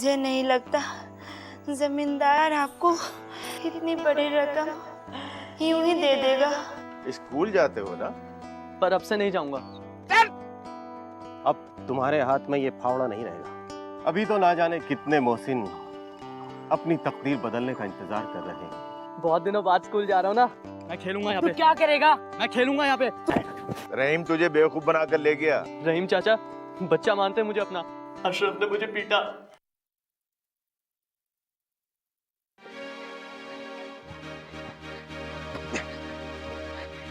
मुझे नहीं लगता जमींदार आपको इतनी बड़ी रकम यूं ही दे देगा। स्कूल जाते हो ना? पर अब से नहीं जाऊंगा। अब तुम्हारे हाथ में ये फावड़ा नहीं रहेगा। अभी तो ना जाने कितने मोहसिन अपनी तकदीर बदलने का इंतजार कर रहे हैं। बहुत दिनों बाद स्कूल जा रहा हूँ ना, मैं खेलूंगा यहाँ पे। तू क्या करेगा? मैं खेलूंगा यहाँ पे। रहीम तुझे बेवकूफ बना कर ले गया। रहीम चाचा बच्चा मानते हैं मुझे अपना। अशरफ ने मुझे पीटा।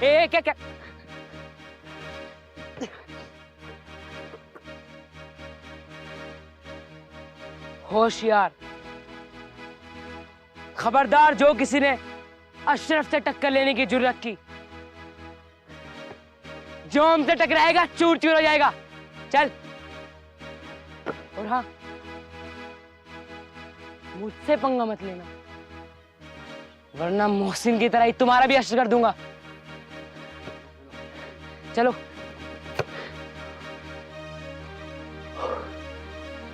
ए क्या क्या होशियार, खबरदार जो किसी ने अशरफ से टक्कर लेने की जुर्रत की, जो हमसे टकराएगा चूर चूर हो जाएगा। चल। और हाँ, मुझसे पंगा मत लेना, वरना मोहसिन की तरह ही तुम्हारा भी अशर कर दूंगा। चलो।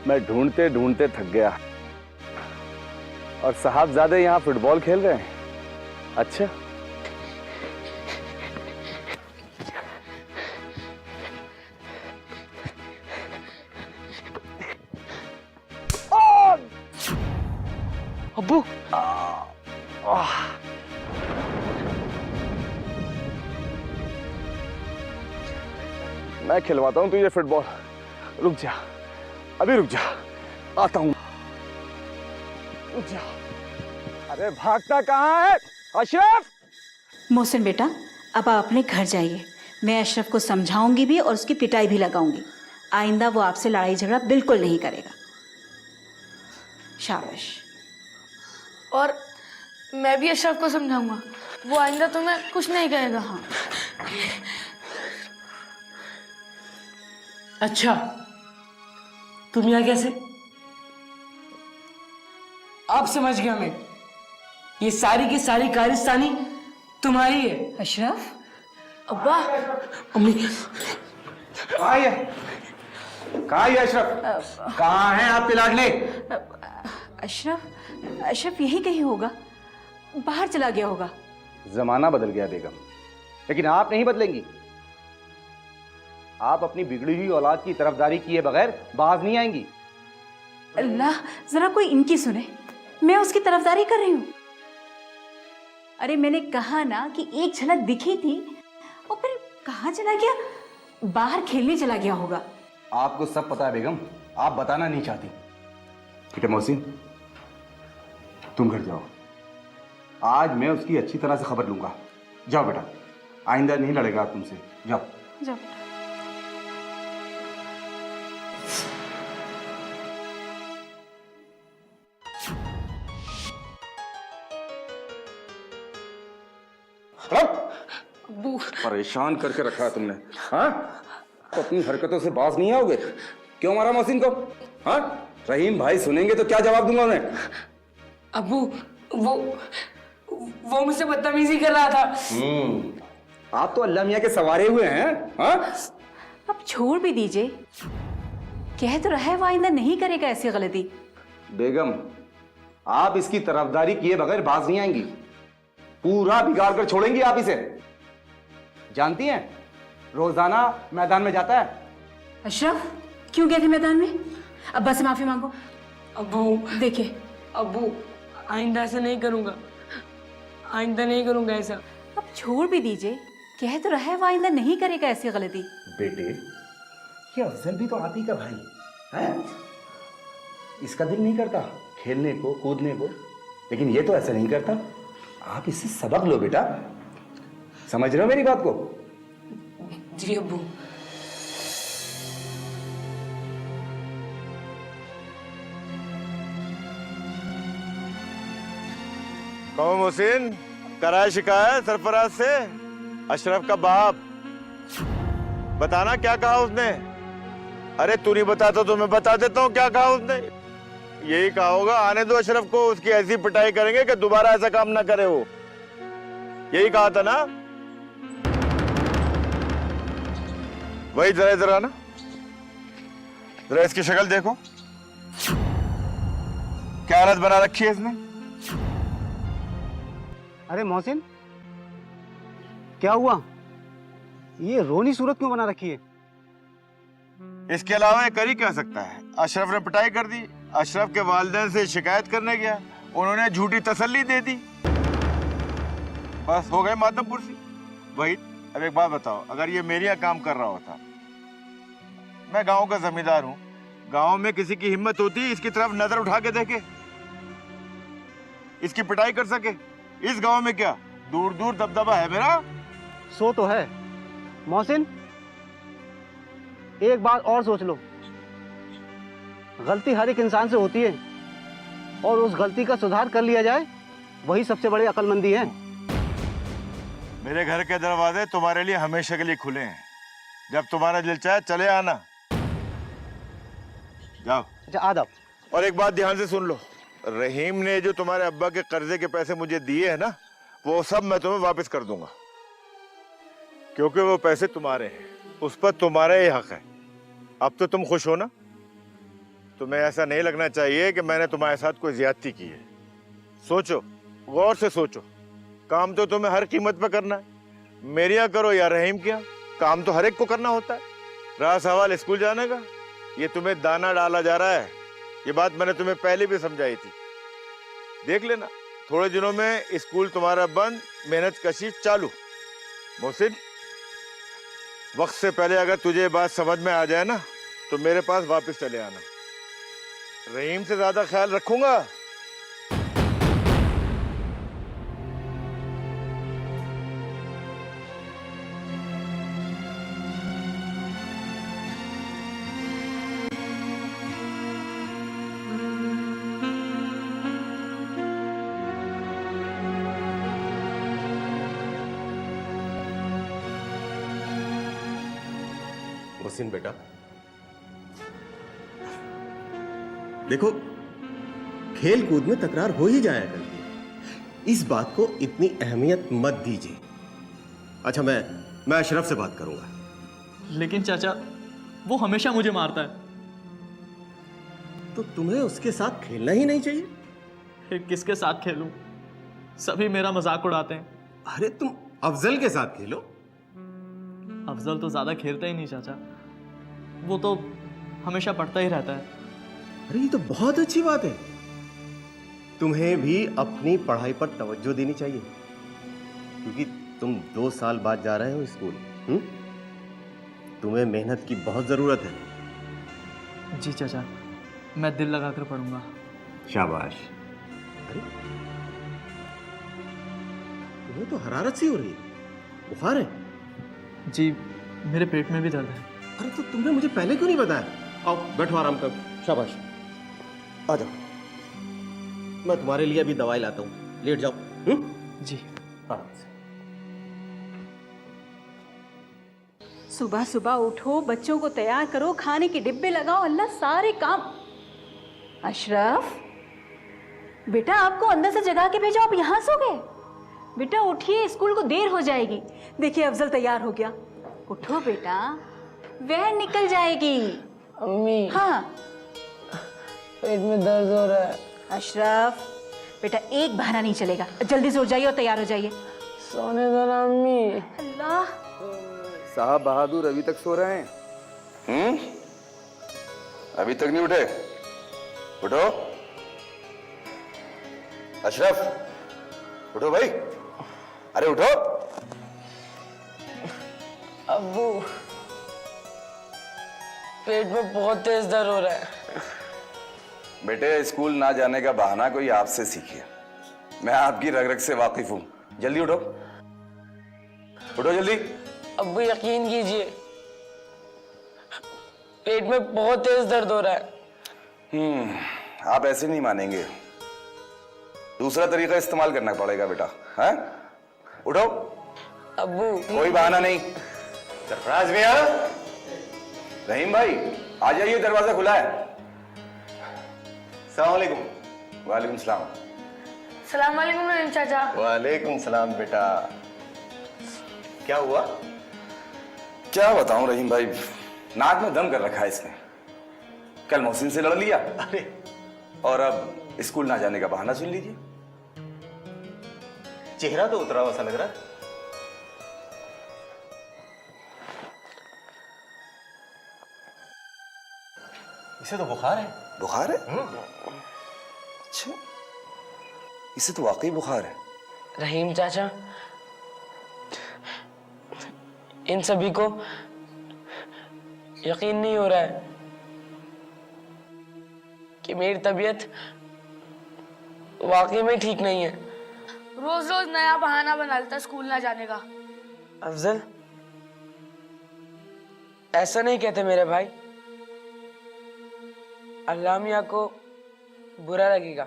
मैं ढूंढते ढूंढते थक गया और साहबजादे यहाँ फुटबॉल खेल रहे हैं। अच्छा, अब्बू। मैं खिलवाता हूँ तुझे फुटबॉल। रुक जा, अभी रुक जा, आता हूँ। रुक जा। अरे भागता कहाँ है अशरफ? मोहसिन बेटा, अब आप अपने घर जाइए। मैं अशरफ को समझाऊंगी भी और उसकी पिटाई भी लगाऊंगी। आइंदा वो आपसे लड़ाई झगड़ा बिल्कुल नहीं करेगा। शाबाश। और मैं भी अशरफ को समझाऊंगा, वो आइंदा तुम्हें कुछ नहीं कहेगा। हाँ। अच्छा, तुम यहाँ कैसे? अब समझ गया मैं, ये सारी की सारी कारस्तानी तुम्हारी है। अशरफ। अब्बा। अम्मी। कहाँ है अशरफ? कहाँ है आपके लाडले? अशरफ यही कहीं होगा, बाहर चला गया होगा। जमाना बदल गया बेगम, लेकिन आप नहीं बदलेंगी। आप अपनी बिगड़ी हुई औलाद की तरफदारी किए बगैर बाज नहीं आएंगी। अल्लाह, जरा कोई इनकी सुने। मैं उसकी तरफदारी कर रही हूँ? अरे मैंने कहा ना कि एक झलक दिखी थी और फिर कहाँ चला गया? बाहर खेलने चला गया होगा। आपको सब पता है बेगम, आप बताना नहीं चाहती। ठीक है मोहसिन, तुम घर जाओ। आज मैं उसकी अच्छी तरह से खबर लूंगा। जाओ बेटा, आइंदा नहीं लड़ेगा तुमसे। जाओ जाओ बेटा। परेशान करके रखा है तुमने। हाँ, तो अपनी हरकतों से बाज नहीं आओगे? क्यों मारा मोहसिन को? हाँ, रहीम भाई सुनेंगे तो क्या जवाब दूंगा उन्हें? अब्बू, वो मुझसे बदतमीजी कर रहा था। आप तो अल्लाह मियाँ के सवारे हुए हैं। हाँ, अब छोड़ भी दीजिए। कह तो रहा है वो आइंदा नहीं करेगा ऐसी गलती। बेगम, आप इसकी तरफदारी किए बगैर बाज नहीं आएंगी। पूरा बिगाड़ कर छोड़ेंगी आप इसे। जानती हैं, रोजाना मैदान में जाता है। अशरफ, क्यों गए थे मैदान में? अब्बा से माफी मांगो। अब्बू देखिए, अब्बू, आइंदा ऐसा नहीं करूंगा, आइंदा नहीं करूंगा ऐसा। अब छोड़ भी दीजिए। कह तो रहा है वो आइंदा नहीं करेगा ऐसी गलती। बेटे, ये अफजल भी तो आप ही का भाई है। इसका दिल नहीं करता खेलने को, कूदने को, लेकिन ये तो ऐसा नहीं करता। आप इससे सबक लो बेटा। समझ रहे हो मेरी बात को? जी अब्बू। कहो मोहसिन, कराए शिकायत सरफराज से? अशरफ का बाप, बताना क्या कहा उसने। अरे तू नहीं बताता तो मैं बता देता हूँ क्या कहा उसने। यही कहा होगा, आने दो अशरफ को, उसकी ऐसी पिटाई करेंगे कि दोबारा ऐसा काम ना करे वो। यही कहा था ना? वही जरा इधर आना, जरा इसकी शक्ल देखो। क्या हालत बना रखी है इसने? अरे मोहसिन, क्या हुआ? ये रोनी सूरत क्यों बना रखी है? इसके अलावा ये कर ही क्या सकता है? अशरफ ने पिटाई कर दी, अशरफ के वालिदैन से शिकायत करने गया, उन्होंने झूठी तसल्ली दे दी, बस हो गए मातम पुरसी। वही अब एक बात बताओ, अगर ये मेरे यहाँ काम कर रहा होता, मैं गांव का जमींदार हूँ, गांव में किसी की हिम्मत होती इसकी तरफ नजर उठा के देखे, इसकी पिटाई कर सके? इस गांव में क्या दूर दूर दबदबा है मेरा? सो तो है मोहसिन, एक बात और सोच लो, गलती हर एक इंसान से होती है और उस गलती का सुधार कर लिया जाए, वही सबसे बड़ी अक्लमंदी है। मेरे घर के दरवाजे तुम्हारे लिए हमेशा के लिए खुले हैं, जब तुम्हारा दिल चाहे चले आना। जाओ। अच्छा आ जाओ। और एक बात ध्यान से सुन लो, रहीम ने जो तुम्हारे अब्बा के कर्जे के पैसे मुझे दिए हैं ना, वो सब मैं तुम्हें वापस कर दूंगा, क्योंकि वो पैसे तुम्हारे हैं, उस पर तुम्हारा ही हक है। अब तो तुम खुश हो ना? तुम्हें ऐसा नहीं लगना चाहिए कि मैंने तुम्हारे साथ कोई ज्यादती की है। सोचो, गौर से सोचो, काम तो तुम्हें हर कीमत पे करना है, मेरे यहाँ करो या रहीम के यहाँ, काम तो हर एक को करना होता है। रहा सवाल स्कूल जाने का, ये तुम्हें दाना डाला जा रहा है, ये बात मैंने तुम्हें पहले भी समझाई थी। देख लेना, थोड़े दिनों में स्कूल तुम्हारा बंद, मेहनत कशी चालू। मोहसिन, वक्त से पहले अगर तुझे ये बात समझ में आ जाए ना, तो मेरे पास वापस चले आना। रहीम से ज्यादा ख्याल रखूंगा। मोहसिन बेटा, देखो, खेल कूद में तकरार हो ही जाया करती है, इस बात को इतनी अहमियत मत दीजिए। अच्छा, मैं अशरफ से बात करूंगा। लेकिन चाचा, वो हमेशा मुझे मारता है। तो तुम्हें उसके साथ खेलना ही नहीं चाहिए? फिर किसके साथ खेलूं? सभी मेरा मजाक उड़ाते हैं। अरे तुम अफजल के साथ खेलो। अफजल तो ज्यादा खेलता ही नहीं चाचा, वो तो हमेशा पढ़ता ही रहता है। अरे ये तो बहुत अच्छी बात है, तुम्हें भी अपनी पढ़ाई पर तवज्जो देनी चाहिए, क्योंकि तुम 2 साल बाद जा रहे हो स्कूल। तुम्हें मेहनत की बहुत जरूरत है। जी चाचा, मैं दिल लगाकर पढ़ूंगा। शाबाश। अरे तुम्हें तो हरारत सी हो रही है, बुखार है? जी, मेरे पेट में भी दर्द है। अरे तो तुमने मुझे पहले क्यों नहीं बताया? आओ बैठो, आराम करो। शाबाश, आ जाओ, मैं तुम्हारे लिए अभी दवाई लाता हूँ, लेट जाओ। जी। आराम से। सुबह सुबह उठो, बच्चों को तैयार करो, खाने के डिब्बे लगाओ, अल्लाह सारे काम। अशरफ बेटा, आपको अंदर से जगा के भेजो, आप यहाँ सो गए? बेटा उठिए, स्कूल को देर हो जाएगी। देखिए अफजल तैयार हो गया, उठो बेटा, वैन निकल जाएगी। अम्मी, हाँ पेट में दर्द हो रहा है। अशरफ बेटा, एक बहाना नहीं चलेगा, जल्दी से उठ जाइए और तैयार हो जाइए। सोने दो ना अम्मी। अल्लाह, साहब बहादुर अभी तक सो रहे हैं? अभी तक नहीं उठे? उठो अशरफ, उठो भाई, अरे उठो। अब्बू, पेट में बहुत तेज दर्द हो रहा है। बेटे, स्कूल ना जाने का बहाना कोई आपसे सीखे, मैं आपकी रग रग से वाकिफ हूं। जल्दी उठो, उठो जल्दी। अब्बू यकीन कीजिए, पेट में बहुत तेज दर्द हो रहा है। आप ऐसे नहीं मानेंगे, दूसरा तरीका इस्तेमाल करना पड़ेगा बेटा। हैं? उठो। अब्बू, कोई बहाना नहीं। सरफराज भैया, रहीम भाई आ जाइए, दरवाजा खुला है। अस्सलाम वालेकुम। वालेकुम सलाम। सलाम वालेकुम रहीम चाचा। वालेकुम सलाम बेटा। क्या हुआ? क्या बताऊं रहीम भाई, नाक में दम कर रखा है इसने। कल मोहसिन से लड़ लिया, अरे और अब स्कूल ना जाने का बहाना सुन लीजिए। चेहरा तो उतरा हुआ सा लग रहा है। इसे तो बुखार है। बुखार है? अच्छा, इसे तो वाकई बुखार है। रहीम चाचा, इन सभी को यकीन नहीं हो रहा है कि मेरी तबीयत वाकई में ठीक नहीं है। रोज रोज नया बहाना बना लेता स्कूल ना जाने का। अफजल, ऐसा नहीं कहते मेरे भाई, अल्लाह मियां को बुरा लगेगा।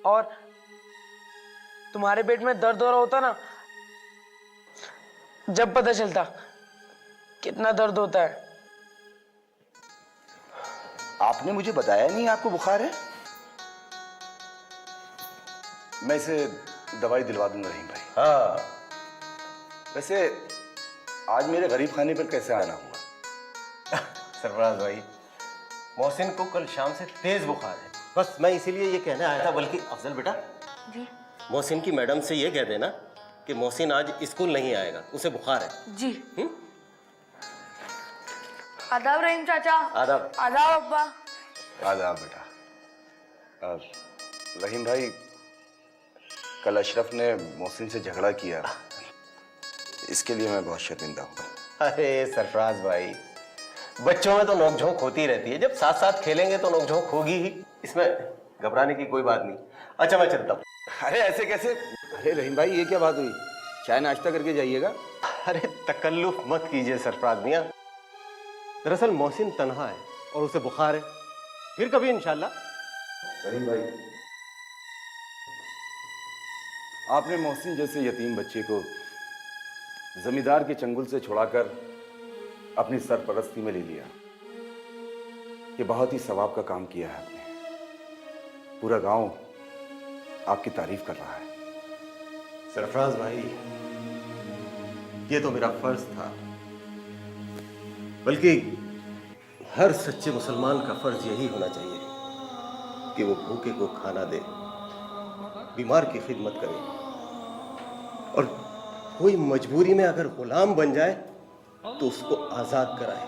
और तुम्हारे पेट में दर्द हो रहा होता ना, जब पता चलता कितना दर्द होता है। आपने मुझे बताया नहीं आपको बुखार है। मैं इसे दवाई दिलवा दूंगा रहीम भाई। हाँ, वैसे आज मेरे गरीब खाने पर कैसे आना हुआ? सरफराज भाई, मोहसिन को कल शाम से तेज बुखार है। बस मैं इसीलिए ये कहने आया था। बल्कि अफजल बेटा, जी मोहसिन की मैडम से ये कह देना कि मोहसिन आज स्कूल नहीं आएगा, उसे बुखार है। जी। आदाब रहीम चाचा। आदाब। आदाब अब्बा। आदाब बेटा। रहीम भाई, कल अशरफ ने मोहसिन से झगड़ा किया, इसके लिए मैं बहुत शर्मिंदा हूँ। अरे सरफराज भाई, बच्चों में तो नोकझोंक होती रहती है। जब साथ साथ खेलेंगे तो नोकझोंक होगी ही, इसमें घबराने की कोई बात नहीं। अच्छा, मैं चलता हूँ। अरे ऐसे कैसे? अरे रहीम भाई, ये क्या बात हुई? चाय नाश्ता करके जाइएगा। अरे तकल्लुफ मत कीजिए सरफराज मियां। दरअसल मोहसिन तन्हा है और उसे बुखार है। फिर कभी इंशाल्लाह। रहीम भाई, आपने मोहसिन जैसे यतीम बच्चे को जमींदार के चंगुल से छुड़ाकर अपनी सरपरस्ती में ले लिया। ये बहुत ही सवाब का काम किया है आपने। पूरा गांव आपकी तारीफ कर रहा है। सरफराज भाई, ये तो मेरा फर्ज था, बल्कि हर सच्चे मुसलमान का फर्ज यही होना चाहिए कि वो भूखे को खाना दे, बीमार की खिदमत करे, और कोई मजबूरी में अगर गुलाम बन जाए तो उसको आजाद कराए,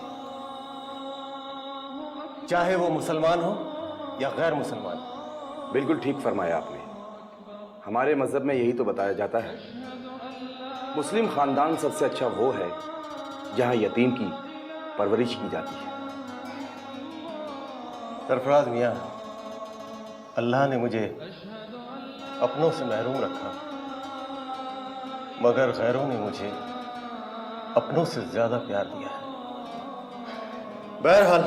चाहे वो मुसलमान हो या गैर मुसलमान। बिल्कुल ठीक फरमाया आपने। हमारे मजहब में यही तो बताया जाता है, मुस्लिम खानदान सबसे अच्छा वो है जहां यतीम की परवरिश की जाती है। सरफराज मियां, अल्लाह ने मुझे अपनों से महरूम रखा, मगर गैरों ने मुझे अपनों से ज्यादा प्यार दिया है। बहरहाल,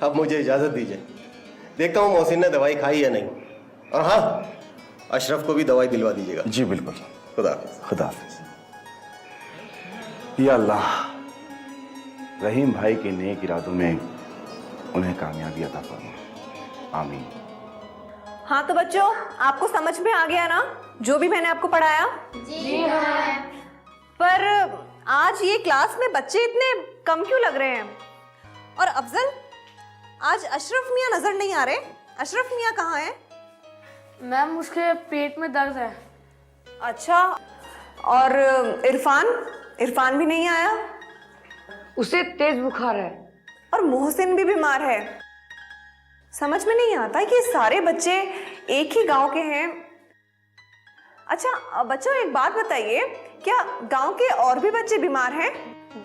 अब मुझे इजाजत दीजिए। देखता हूँ मोहसिन ने दवाई खाई या नहीं। और हाँ, अशरफ को भी दवाई दिलवा दीजिएगा। जी बिल्कुल। खुदा हाफिज। खुदा हाफिज। या अल्लाह, रहीम भाई के नेक इरादों में उन्हें कामयाबी अता फरमा। आमीन। हाँ तो बच्चों, आपको समझ में आ गया ना जो भी मैंने आपको पढ़ाया? जी हाँ। पर आज ये क्लास में बच्चे इतने कम क्यों लग रहे हैं? और अफजल, आज अशरफ मियां नजर नहीं आ रहे। अशरफ मियां कहाँ हैं? मैम, उसके पेट में दर्द है। अच्छा, और इरफान? इरफान भी नहीं आया। उसे तेज बुखार है। और मोहसिन भी बीमार है। समझ में नहीं आता कि सारे बच्चे एक ही गांव के हैं। अच्छा बच्चों, एक बात बताइए, क्या गांव के और भी बच्चे बीमार हैं?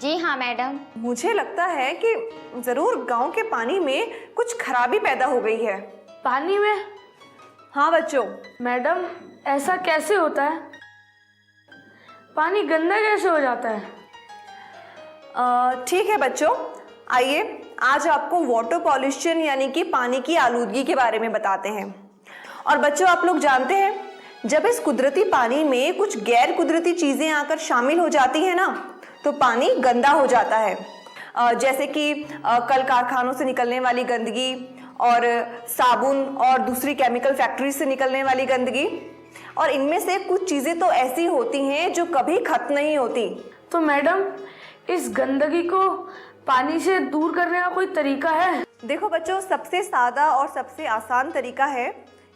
जी हाँ मैडम। मुझे लगता है कि जरूर गांव के पानी में कुछ खराबी पैदा हो गई है। पानी में? हाँ बच्चों। मैडम, ऐसा कैसे होता है? पानी गंदा कैसे हो जाता है? ठीक है बच्चों, आइए आज आपको वाटर पॉल्यूशन यानी कि पानी की आलूदगी के बारे में बताते हैं। और बच्चों, आप लोग जानते हैं, जब इस कुदरती पानी में कुछ गैर कुदरती चीजें आकर शामिल हो जाती है ना, तो पानी गंदा हो जाता है। जैसे कि कल कारखानों से निकलने वाली गंदगी, और साबुन और दूसरी केमिकल फैक्ट्री से निकलने वाली गंदगी। और इनमें से कुछ चीजें तो ऐसी होती हैं जो कभी खत्म नहीं होती। तो मैडम, इस गंदगी को पानी से दूर करने का कोई तरीका है? देखो बच्चों, सबसे सादा और सबसे आसान तरीका है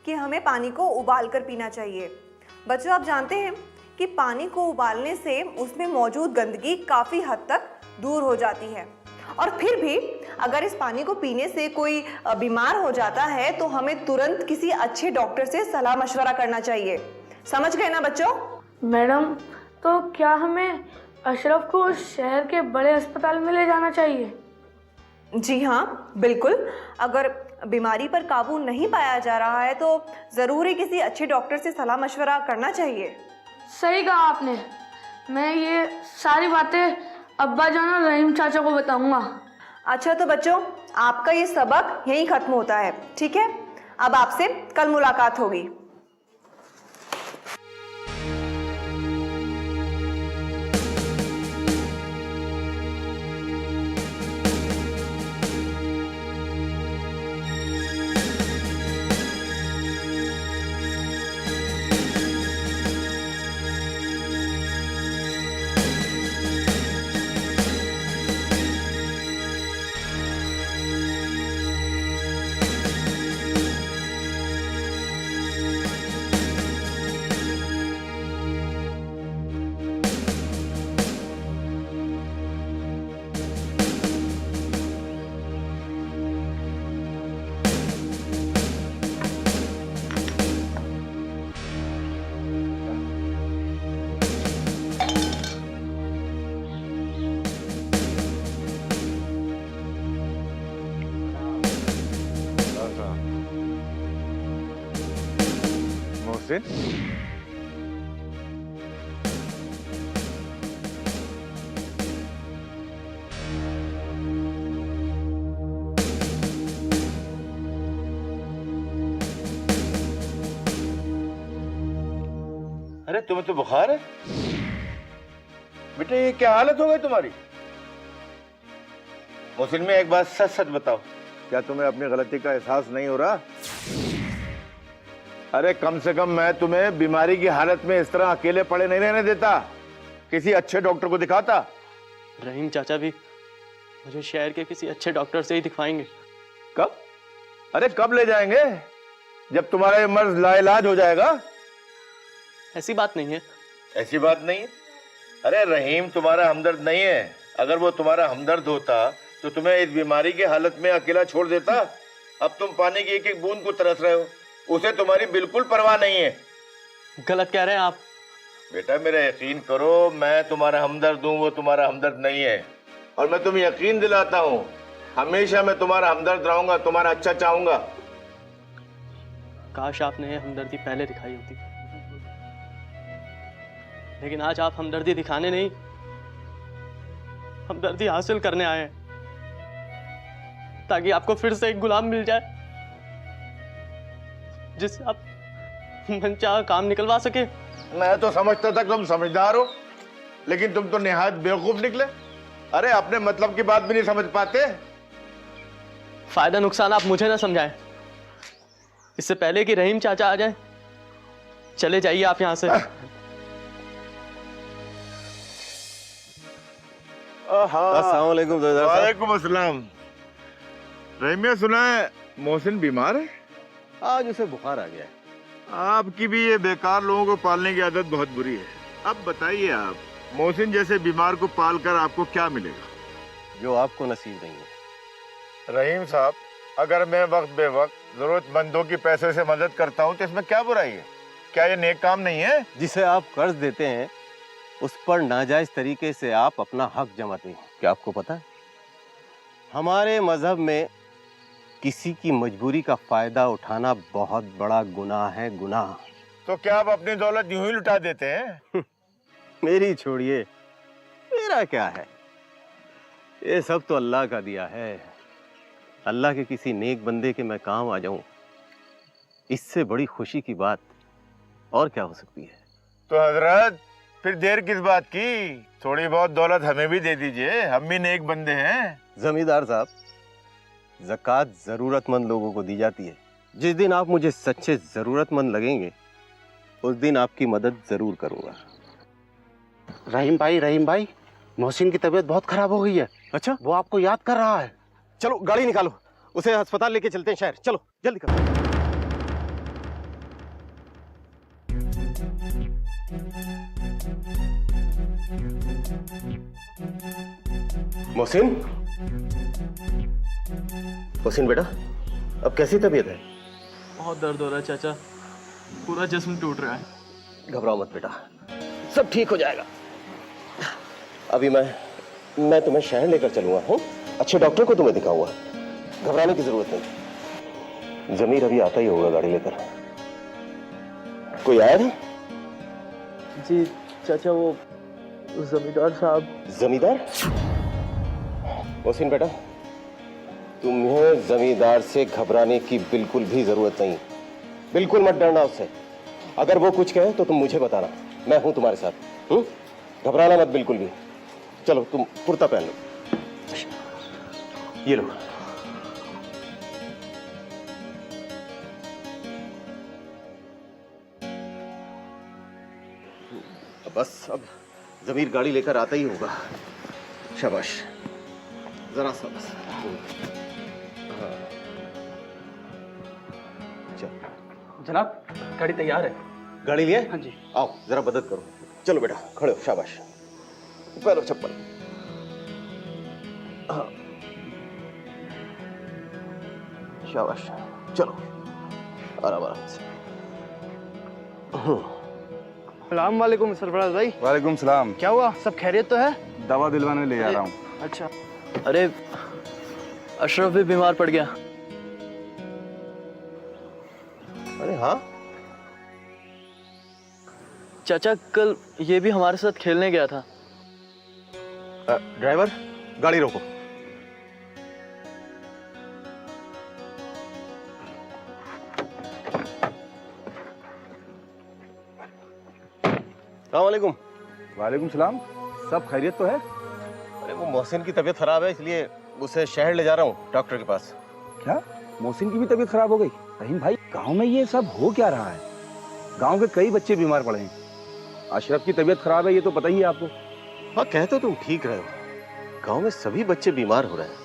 कि हमें पानी को उबाल कर पीना चाहिए। बच्चों, आप जानते हैं कि पानी को उबालने से उसमें मौजूद गंदगी काफ़ी हद तक दूर हो जाती है। और फिर भी अगर इस पानी को पीने से कोई बीमार हो जाता है तो हमें तुरंत किसी अच्छे डॉक्टर से सलाह मशवरा करना चाहिए। समझ गए ना बच्चों? मैडम, तो क्या हमें अशरफ को शहर के बड़े अस्पताल में ले जाना चाहिए? जी हाँ, बिल्कुल। अगर बीमारी पर काबू नहीं पाया जा रहा है तो ज़रूर ही किसी अच्छे डॉक्टर से सलाह मशवरा करना चाहिए। सही कहा आपने। मैं ये सारी बातें अब्बा जान और रहीम चाचा को बताऊंगा। अच्छा, तो बच्चों, आपका ये सबक यहीं ख़त्म होता है, ठीक है? अब आपसे कल मुलाकात होगी। मोहसिन, अरे तुम्हें तो बुखार है बेटे, ये क्या हालत हो गई तुम्हारी? मोहसिन में एक बात सच सच बताओ, क्या तुम्हें अपनी गलती का एहसास नहीं हो रहा? अरे कम से कम मैं तुम्हें बीमारी की हालत में इस तरह अकेले पड़े नहीं रहने देता, किसी अच्छे डॉक्टर को दिखाता। रहीम चाचा भी मुझे शहर के किसी अच्छे डॉक्टर से ही दिखवाएंगे। कब? अरे कब ले जाएंगे? जब तुम्हारा ये मर्ज लाइलाज हो जाएगा। ऐसी बात नहीं है। ऐसी बात नहीं है? अरे रहीम तुम्हारा हमदर्द नहीं है। अगर वो तुम्हारा हमदर्द होता तो तुम्हें इस बीमारी की हालत में अकेला छोड़ देता। अब तुम पानी की एक एक बूंद को तरस रहे हो, उसे तुम्हारी बिल्कुल परवाह नहीं है। गलत कह रहे हैं आप। बेटा मेरा यकीन करो, मैं तुम्हारा हमदर्द हूँ, वो तुम्हारा हमदर्द नहीं है। और मैं तुम्हें यकीन दिलाता हूँ, हमेशा मैं तुम्हारा हमदर्द रहूंगा, तुम्हारा अच्छा चाहूंगा। काश आपने ये हमदर्दी पहले दिखाई होती, लेकिन आज आप हमदर्दी दिखाने नहीं, हमदर्दी हासिल करने आए हैं, ताकि आपको फिर से एक गुलाम मिल जाए जिससे आप मनचाहा काम निकलवा सके। मैं तो समझता था तुम समझदार हो, लेकिन तुम तो निहायत बेवकूफ निकले। अरे अपने मतलब की बात भी नहीं समझ पाते। फायदा नुकसान आप मुझे ना समझाएं। इससे पहले कि रहीम चाचा आ जाए, चले जाइए आप यहां से। अस्सलाम वालेकुम ज़मींदार साहब। वालेकुम अस्सलाम। रहीम, सुना है मोहसिन बीमार है? आज उसे बुखार आ गया है। आपकी भी ये बेकार लोगों को पालने की आदत बहुत बुरी है। अब बताइए आप, मोहसिन जैसे बीमार को पालकर आपको क्या मिलेगा? जो आपको नसीब नहीं है। रहीम साहब, अगर मैं वक्त बे वक्त जरूरतमंदों की पैसे से मदद करता हूँ तो इसमें क्या बुराई है? क्या ये नेक काम नहीं है? जिसे आप कर्ज देते हैं उस पर नाजायज तरीके से आप अपना हक जमाते हैं। क्या आपको पता है, हमारे मजहब में किसी की मजबूरी का फायदा उठाना बहुत बड़ा गुनाह है, गुनाह। तो क्या आप अपनी दौलत यूं ही लुटा देते हैं? मेरी छोड़िए, मेरा क्या है, ये सब तो अल्लाह का दिया है। अल्लाह के किसी नेक बंदे के मैं काम आ जाऊं, इससे बड़ी खुशी की बात और क्या हो सकती है। तो हजरत, फिर देर किस बात की? थोड़ी बहुत दौलत हमें भी दे दीजिए, हम भी नेक बंदे हैं। जमींदार साहब, ज़कात ज़रूरतमंद लोगों को दी जाती है। जिस दिन आप मुझे सच्चे ज़रूरतमंद लगेंगे उस दिन आपकी मदद ज़रूर करूंगा। रहीम भाई, मोहसिन की तबीयत बहुत खराब हो गई है। अच्छा, वो आपको याद कर रहा है। चलो गाड़ी निकालो, उसे अस्पताल लेके चलते हैं शहर। चलो जल्दी करो। मोहसिन, मोहसिन बेटा, अब कैसी तबीयत है? बहुत दर्द हो रहा है चाचा, पूरा जिस्म टूट रहा है। घबराओ मत बेटा, सब ठीक हो जाएगा। अभी मैं तुम्हें शहर लेकर चलूंगा। हूँ अच्छे डॉक्टर को तुम्हें दिखाऊंगा, घबराने की जरूरत नहीं। जमीर अभी आता ही होगा गाड़ी लेकर। कोई आया था? जी चाचा, वो जमींदार साहब। जमींदार? मोहसिन बेटा, तुम्हें जमींदार से घबराने की बिल्कुल भी जरूरत नहीं। बिल्कुल मत डरना उससे। अगर वो कुछ कहे तो तुम मुझे बताना, मैं हूं तुम्हारे साथ। घबराना मत बिल्कुल भी। चलो तुम कुर्ता पहन लो, ये लो। बस अब जमीर गाड़ी लेकर आता ही होगा। शाबाश, जरा सा बस। हाँ। चल जनाब, गाड़ी तैयार है। गाड़ी लिए? हाँ जी। आओ जरा मदद करो। चलो बेटा, खड़े हो। शाबाश, पहनो चप्पल। हाँ। शाबाश, चलो आराम आराम से। सलाम वालेकुम सरफराज भाई। वालेकुम सलाम। क्या हुआ, सब खैरियत तो है? दवा दिलवाने ले जा रहा हूँ। अच्छा। अरे अशरफ भी बीमार पड़ गया। अरे हाँ, चाचा कल ये भी हमारे साथ खेलने गया था। ड्राइवर गाड़ी रोको। अस्सलामुअलैकुम। वालेकुम सलाम। सब खैरियत तो है? अरे वो मोहसिन की तबीयत खराब है, इसलिए उसे शहर ले जा रहा हूँ डॉक्टर के पास। क्या मोहसिन की भी तबीयत खराब हो गई? रहीम भाई, गांव में ये सब हो क्या रहा है? गांव के कई बच्चे बीमार पड़े हैं। अशरफ की तबीयत खराब है, ये तो पता ही है आपको। हाँ, कह तो तुम ठीक रहे हो। गांव में सभी बच्चे बीमार हो रहे हैं,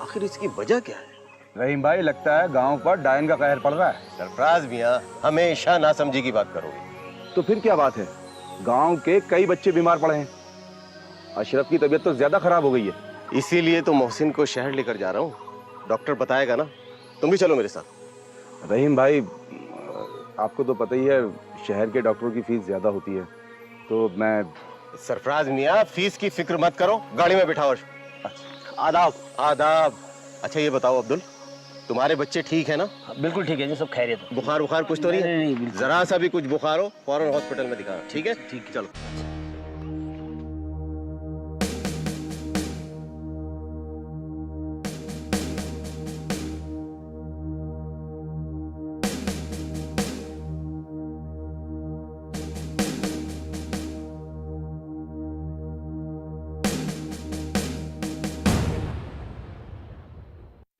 आखिर इसकी वजह क्या है? रहीम भाई, लगता है गांव पर डायन का कहर पड़ रहा है। सरफराज मियां, हमेशा नासमझी की बात करोगे। तो फिर क्या बात है? गांव के कई बच्चे बीमार पड़े हैं। अशरफ की तबीयत तो ज्यादा खराब हो गई है। इसीलिए तो मोहसिन को शहर लेकर जा रहा हूँ। डॉक्टर बताएगा ना, तुम भी चलो मेरे साथ। रहीम भाई, आपको तो पता ही है शहर के डॉक्टरों की फीस ज्यादा होती है, तो मैं। सरफराज मियां, फीस की फिक्र मत करो, गाड़ी में बिठाओ। आदाब आदाब। अच्छा ये बताओ अब्दुल, तुम्हारे बच्चे ठीक है ना? बिल्कुल ठीक है जी, सब खैरियत है। बुखार बुखार कुछ तो नहीं है? नहीं, बिल्कुल। जरा सा भी कुछ बुखार हो फौरन हॉस्पिटल में दिखाना, ठीक है? ठीक। चलो।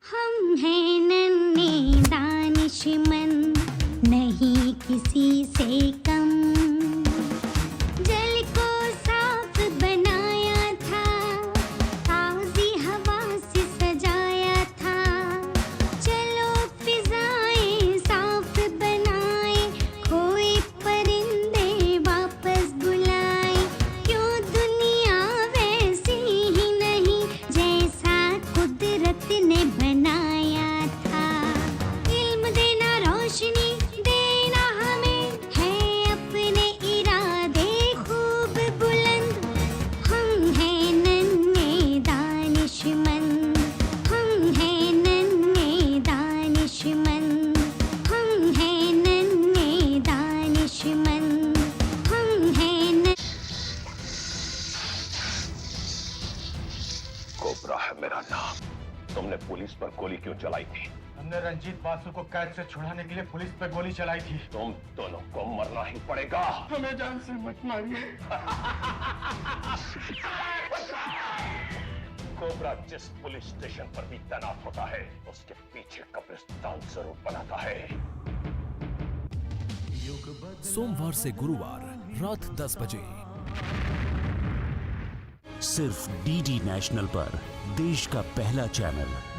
हम हैं नन्हे दानिशमंद, नहीं किसी से कम। जल को साफ बनाया था, ताज़ी हवा से सजाया था। चलो फिजाएं साफ बनाए, खोए परिंदे वापस बुलाए। क्यों दुनिया वैसी ही नहीं जैसा कुदरत ने बनाया था। इल्म देना, रोशनी देना हमें, है अपने इरादे खूब बुलंद। हम हैं नन्हे दानिशमंद, हम हैं नन्हे दानिशमंद, हम हैं नन्हे दानिशमंद, हम हैं न। कोबरा है मेरा नाम। तुमने पुलिस पर गोली क्यों चलाई थी? हमने रंजीत बासु को कैद से छुड़ाने के लिए पुलिस पे गोली चलाई थी। तुम दोनों को मरना ही पड़ेगा। हमें जान से मत मारिए। कोबरा जिस पुलिस स्टेशन पर भी तैनात होता है, उसके पीछे कब्रिस्तान जरूर बनाता है। सोमवार से गुरुवार रात 10 बजे। सिर्फ डीडी नेशनल पर, देश का पहला चैनल।